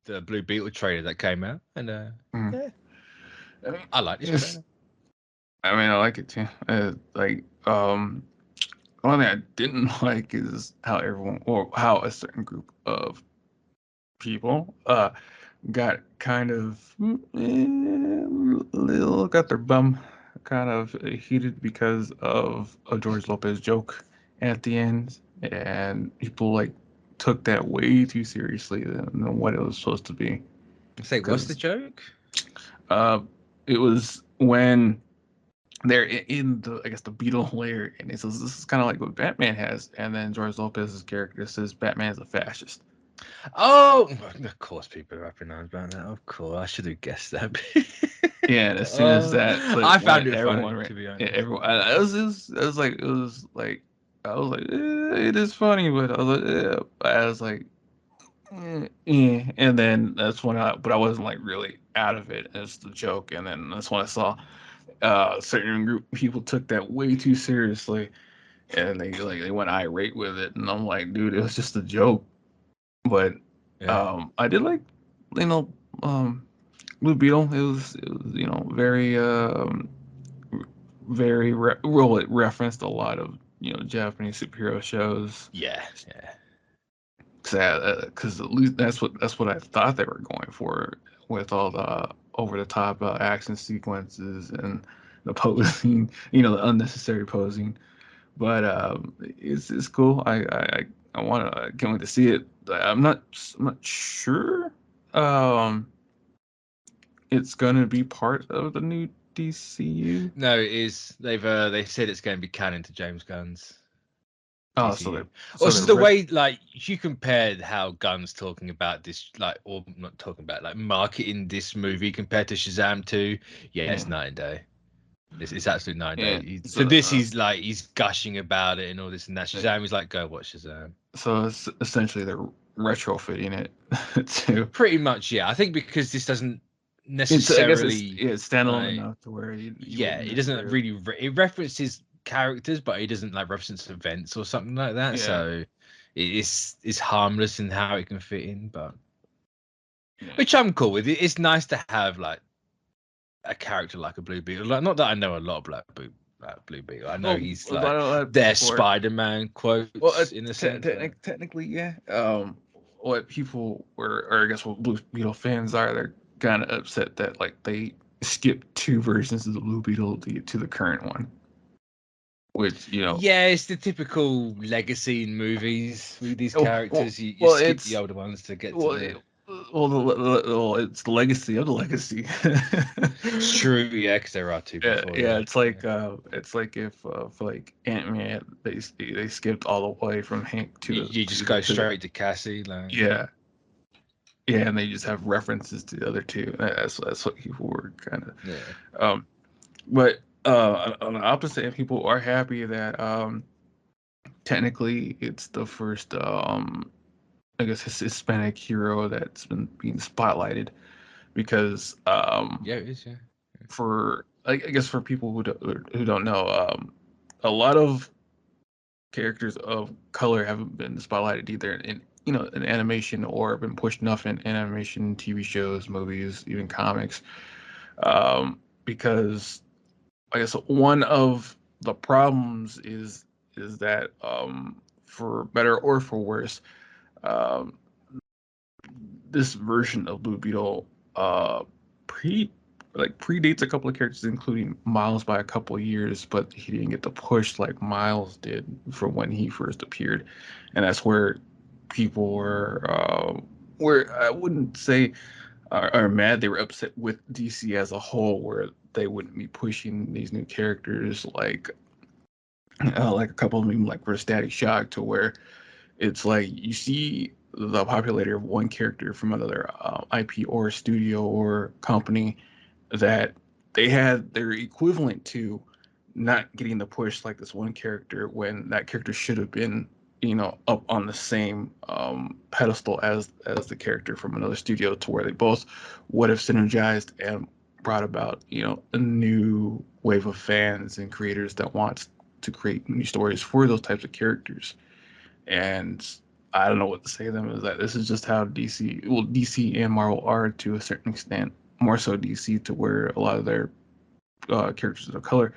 the Blue Beetle trailer that came out, and yeah, I mean, I like this trailer. I like it too. The only thing I didn't like is how everyone, or how a certain group of people, got kind of little, got their bum kind of heated because of a George Lopez joke at the end, and people like took that way too seriously than what it was supposed to be. Say, what's the Because joke? it was when they're in the, I guess, the Beetle layer, and it says this is kind of like what Batman has, and then George Lopez's character says Batman is a fascist. Oh, of course, people recognize about that. Of course, I should have guessed that. Yeah, and as soon as that clip I found went, it funny, everyone, to be yeah, honest. everyone, I was like, it is funny, but I was like, and then that's when but I wasn't like really out of it as the joke, and then that's when I saw a certain group of people took that way too seriously, and they went irate with it, and I'm like, dude, it was just a joke, but Yeah. I did like, you know, Blue Beetle. It was very well, it referenced a lot of Japanese superhero shows. Yeah, yeah. Because at least that's what I thought they were going for with all the over the top action sequences and the posing, the unnecessary posing. But it's cool. I can't wait to see it. I'm not sure. Um, it's gonna be part of the new DCU. No, it is. They said it's going to be canon to James Gunn's Oh, DCU. so Also, they're the way like you compared how Gunn's talking about this, like, or not talking about, like, marketing this movie compared to Shazam 2, yeah, it's yeah, night and day. It's absolute night and yeah. day. For So this, he's gushing about it and all this and that. uh, Shazam is like, go watch Shazam. so it's essentially they're retrofitting it to. Pretty much, yeah. I think because this doesn't I guess it's necessarily, it's standalone like, enough to where you yeah, wouldn't it doesn't necessarily. really it references characters, but it doesn't like reference events or something like that. Yeah, So it's harmless in how it can fit in, but yeah. which I'm cool with. It's nice to have like a character like a Blue Beetle. Like, not that I know a lot of Blue Beetle. I know Well, he's a like lot of their people are. Spider-Man Well, quotes in a sense, but technically, yeah. What people were, or I guess what Blue Beetle fans are, they're kind of upset that like they skipped two versions of the Blue Beetle to get to the current one, which yeah, it's the typical legacy in movies with these well, well, characters. You well skip the it's older ones to get to well, the. it's the legacy of the legacy. It's true, yeah, because there are two Yeah, before, yeah, yeah. it's like if for like Ant-Man they skipped all the way from Hank to the You just go to the straight to Cassie, like. yeah. Yeah, and they just have references to the other two. That's what people were kind of. Yeah. But on the opposite end, people are happy that technically it's the first I guess Hispanic hero that's been being spotlighted because Yeah, it is, yeah. for I guess for people who don't know a lot of characters of color haven't been spotlighted either in animation or been pushed enough in animation, TV shows, movies, even comics. Because I guess one of the problems is that for better or for worse, um, this version of Blue Beetle pre predates a couple of characters, including Miles by a couple of years, but he didn't get the push like Miles did from when he first appeared, and that's where people where I wouldn't say are mad. They were upset with DC as a whole, where they wouldn't be pushing these new characters like a couple of them like for Static Shock, to where it's like you see the popularity of one character from another IP or studio or company that they had their equivalent to not getting the push like this one character when that character should have been up on the same pedestal as the character from another studio, to where they both would have synergized and brought about a new wave of fans and creators that wants to create new stories for those types of characters. And I don't know what to say to them, is that this is just how DC and Marvel are to a certain extent, more so DC, to where a lot of their characters of color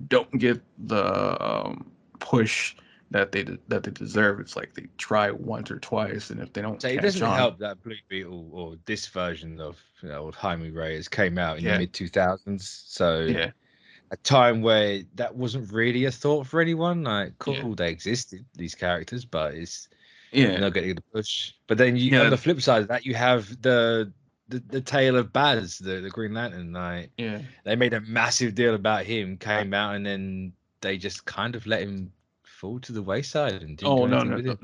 don't get the push that they deserve. It's like they try once or twice, and if they don't So it catch doesn't on, help that Blue Beetle or this version of Jaime Reyes came out in the yeah, mid 2000s. So yeah, a time where that wasn't really a thought for anyone. Like, yeah, cool, they existed, these characters, but it's yeah, not getting the push. But then you, on yeah, the flip side of that, you have the tale of Baz, the Green Lantern. Like, yeah. they made a massive deal about him, came out, and then they just kind of let him fall to the wayside and didn't do Oh no, anything no, with no. him.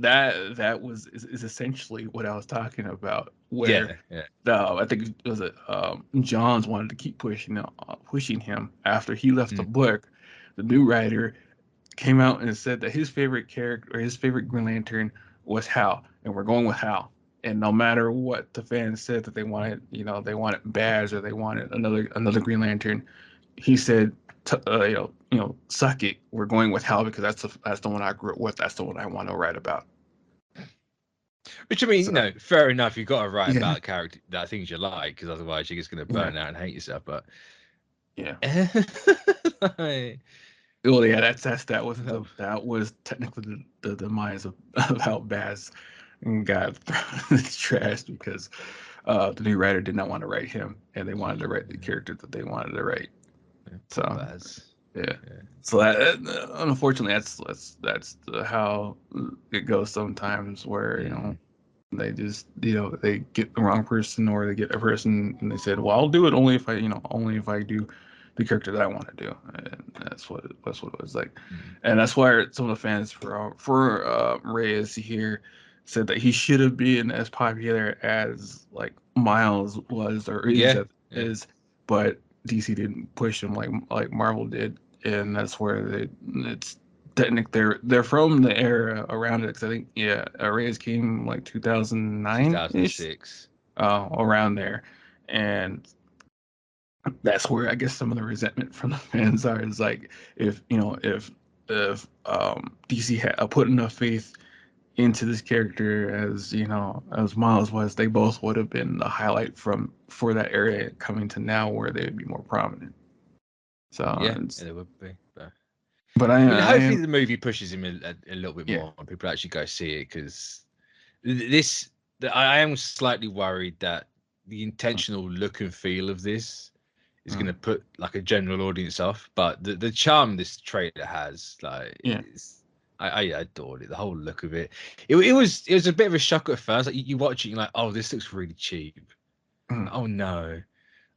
That is essentially what I was talking about. Where Yeah, yeah. I think it was Johns wanted to keep pushing him after he left the Mm. book. The new writer came out and said that his favorite character, or his favorite Green Lantern, was Hal, and we're going with Hal. And no matter what the fans said that they wanted, they wanted Baz or they wanted another Green Lantern, he said, suck it. We're going with Hal because that's the one I grew up with. That's the one I want to write about. Which I mean, So fair enough. You've got to write yeah, about character that things you like, because otherwise you're just going to yeah, burn out and hate yourself. But yeah. like, Well, yeah, that was technically the demise of how Baz got thrown in the trash because the new writer did not want to write him, and they wanted to write the character that they wanted to write. poor So Baz. yeah. Yeah. So unfortunately, that's how it goes sometimes, where they just they get the wrong person, or they get a person and they said, well, I'll do it only if I do the character that I want to do, and that's what it was like. Mm. And that's why some of the fans for Reyes here said that he should have been as popular as like Miles was or Yeah, yeah. is, but DC didn't push him like Marvel did, and that's where it's technically they're from the era around it, because I think Reyes came like 2009 ish, 2006. around there, and that's where I guess some of the resentment from the fans are, is like, if DC had put enough faith into this character as Miles was, they both would have been the highlight for that area, coming to now where they would be more prominent. So Yeah, it would be. but I mean, I hopefully am the movie pushes him a little bit yeah. more and people actually go see it, because this, I am slightly worried that the intentional look and feel of this is going to Mm, put like a general audience off. But the charm this trailer has, like, yeah. is, I adored it. The whole look of it. It was a bit of a shock at first. Like, you watch it, you're like, oh, this looks really cheap. Mm. Oh no.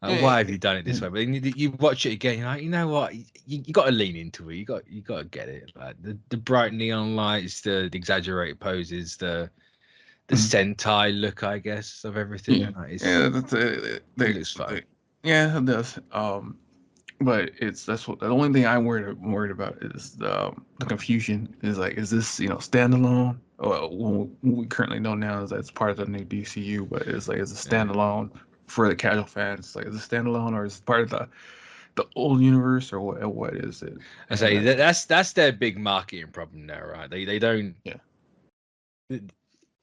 Eh, Why have you done it this way? But then you watch it again, you're like, you know what? You got to lean into it. You got to get it. Like the bright neon lights, the exaggerated poses, the mm. Sentai look, I guess, of everything. Yeah, Like, yeah, it looks fun. yeah, it does. But that's what the only thing I'm worried about is the confusion. Is like, is this standalone? What we currently know now is that it's part of the new DCU, but it's like, is it Yeah. standalone for the casual fans? Like, is it standalone, or is it part of the old universe, or what is it? I And say that's their big marketing problem now, right? They don't. yeah,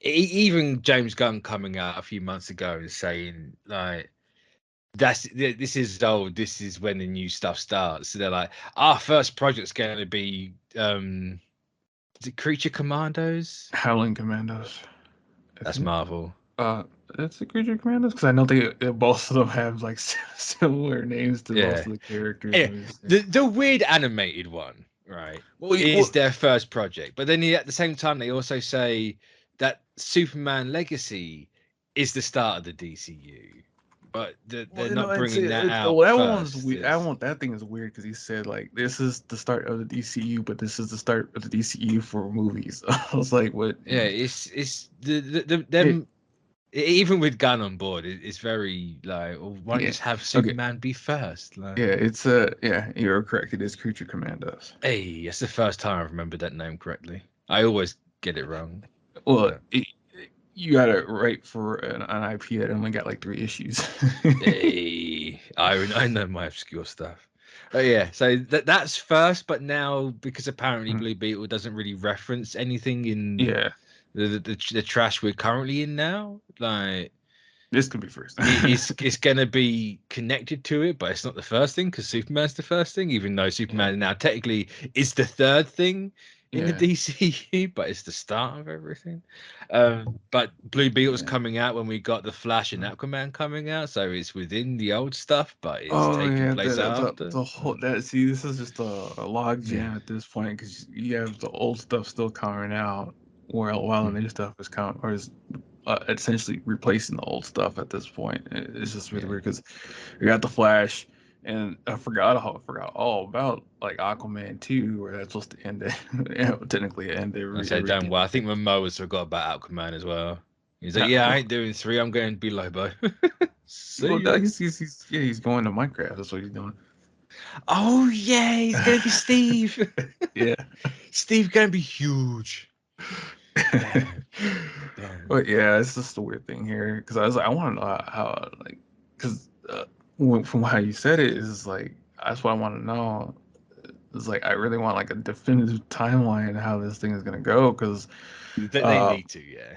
Even James Gunn coming out a few months ago and saying, like, this is old. This is when the new stuff starts. So they're like, our first project's going to be is it Creature Commandos? Howling Commandos. I That's think. Marvel. It's the Creature Commandos, because I know both of them have like similar names to Yeah. most of the characters. Yeah. The weird animated one, right, is Well, their first project. But then at the same time, they also say that Superman Legacy is the start of the DCU. But they're not bringing that out that one's first. weird. That thing is weird, because he said like, this is the start of the DCU, but this is the start of the DCU for movies. I was like, what? Yeah, it's the It, them. Even with Gunn on board, it's very like, well, why don't you yeah. just have Okay. Superman be first? Like, Yeah. Yeah. You're correct. It is Creature Commandos. hey, it's the first time I've remembered that name correctly. I always get it wrong. Well, But, you got it right for an IP that only got like 3 issues. hey, I know my obscure stuff. But yeah, so that's first. But now, because apparently Mm, Blue Beetle doesn't really reference anything in yeah. the trash we're currently in now. Like This could be first. it's gonna be connected to it, but it's not the first thing because Superman's the first thing, even though Superman now technically is the third thing in the DCU, but it's the start of everything. But Blue Beetle's coming out when we got the Flash and Aquaman coming out, so it's within the old stuff, but it's taking place after. The whole see, this is just a log jam at this point because you have the old stuff still coming out, while the new stuff is coming or is essentially replacing the old stuff at this point. It's just really weird because you got the Flash, and I forgot all about like Aquaman 2, where that's supposed to end it. Technically end it. I said damn well. I think Momoa's forgot about Aquaman as well. He's like, yeah, I ain't doing 3. I'm going to be Lobo. He's going to Minecraft. That's what he's doing. Oh yeah, he's going to be Steve. Yeah, Steve's going to be huge. Damn. But yeah, it's just a weird thing here because I was like, I want to know how like because from how you said it is like that's what I want to know. It's like I really want like a definitive timeline how this thing is gonna go because they need to, yeah.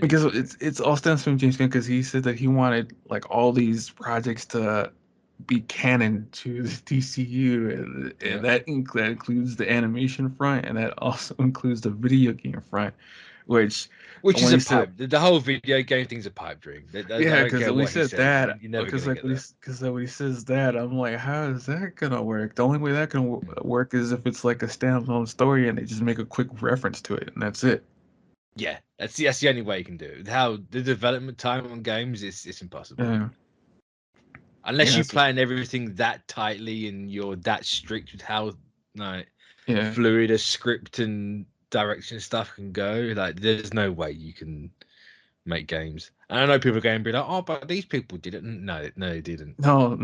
Because it's all stems from James Gunn because he said that he wanted like all these projects to be canon to the DCU, and that includes the animation front, and that also includes the video game front, which is a pipe. The whole video game thing's a pipe dream. Yeah, because when he said that, because like when he says that, I'm like, how is that gonna work? The only way that can work is if it's like a standalone story and they just make a quick reference to it, and that's it. Yeah, that's the only way you can do it. How the development time on games it's impossible. Yeah. Unless you plan everything that tightly and you're that strict with how fluid a script and direction stuff can go, like there's no way you can make games. And I know people are going to be like, oh, but these people didn't. No, they didn't. No.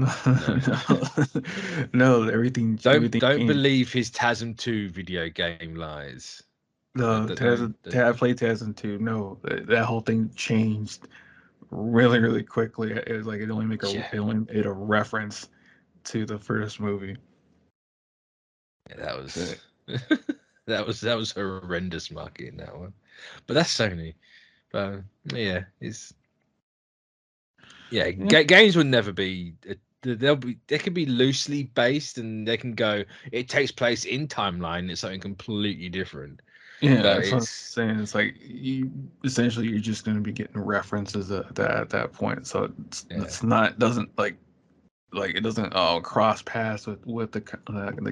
No, everything. Don't believe his TASM 2 video game lies. No, I played TASM 2. No, that whole thing changed really, really quickly. It was like it only made a reference to the first movie. Yeah, that was that was horrendous marketing, that one. But that's Sony. But yeah, games will never be. They can be loosely based, and they can go. It takes place in timeline. It's something completely different. Yeah, that's what I'm saying. It's like you're just going to be getting references at that point. So it doesn't cross paths with the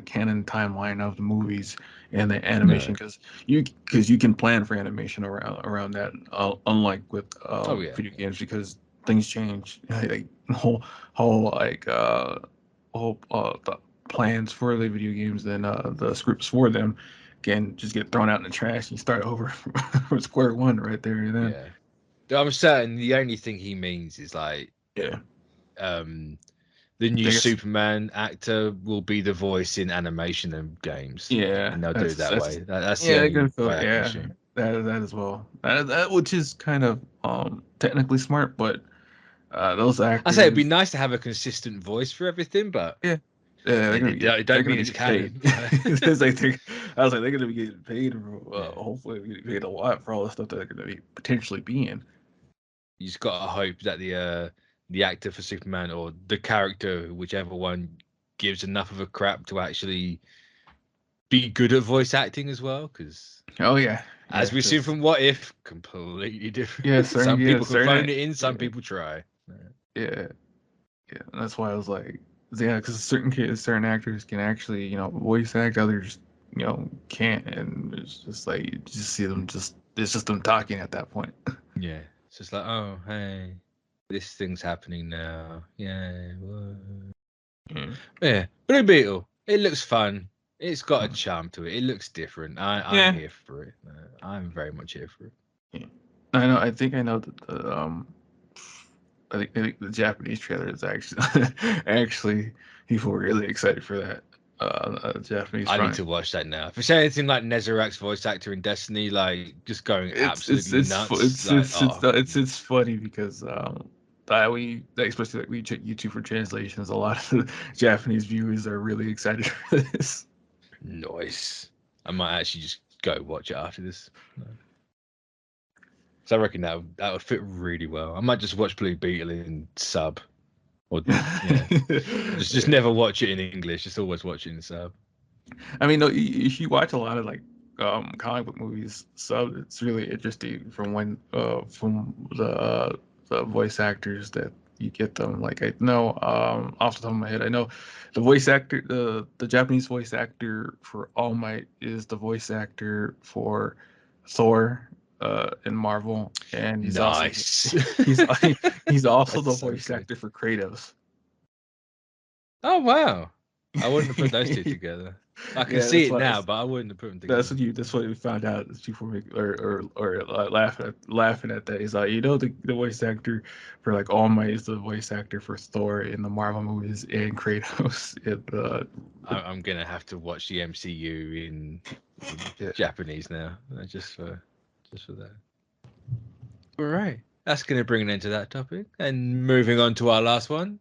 canon timeline of the movies and the animation because you can plan for animation around that. Unlike with video games because things change. Like the plans for the video games and the scripts for them can just get thrown out in the trash and you start over from square one right there and then. Yeah, I'm certain the only thing he means is like the new Superman actor will be the voice in animation and games. Yeah, and they'll do it that way. That's the only way that as well. That which is kind of technically smart, but those actors. I say it'd be nice to have a consistent voice for everything, but they're don't mean it's canon. I was like, they're gonna be getting paid. Hopefully, getting paid a lot for all the stuff that they're gonna be potentially being. You just gotta hope that the actor for Superman or the character, whichever one, gives enough of a crap to actually be good at voice acting as well. Because as we've seen from What If, completely different. Yeah, some people can phone it in, some people try. Yeah, and that's why I was like. Yeah, because certain actors can actually, voice act, others, can't, and it's just like you just see them it's just them talking at that point. Yeah, it's just like, oh, hey, this thing's happening now. Yeah, yeah. Blue Beetle, it looks fun. It's got a charm to it. It looks different. I'm here for it. I'm very much here for it. Yeah. I know. I think I know that. I think the Japanese trailer is actually people were really excited for that. Japanese. I need to watch that now. If it's anything like Nezarek's voice actor in Destiny, like just going absolutely nuts. It's funny because especially like we check YouTube for translations. A lot of the Japanese viewers are really excited for this. Nice. I might actually just go watch it after this. So I reckon that would fit really well. I might just watch Blue Beetle in sub, or just never watch it in English. Just always watch it in sub. I mean, no, if you watch a lot of like comic book movies, so it's really interesting from from the voice actors that you get them. Like I know off the top of my head, I know the voice actor, the Japanese voice actor for All Might is the voice actor for Thor in Marvel, and he's Nice. he's also the That's so voice good. actor for Kratos. Oh wow! I wouldn't have put those two together. I can see it now, but I wouldn't have put them together. That's what we found out before we laughing at that. He's like, you know, the voice actor for like All Might is the voice actor for Thor in the Marvel movies and Kratos. I'm gonna have to watch the MCU in Japanese now, just for that. All right, that's gonna bring an end to that topic, and moving on to our last one.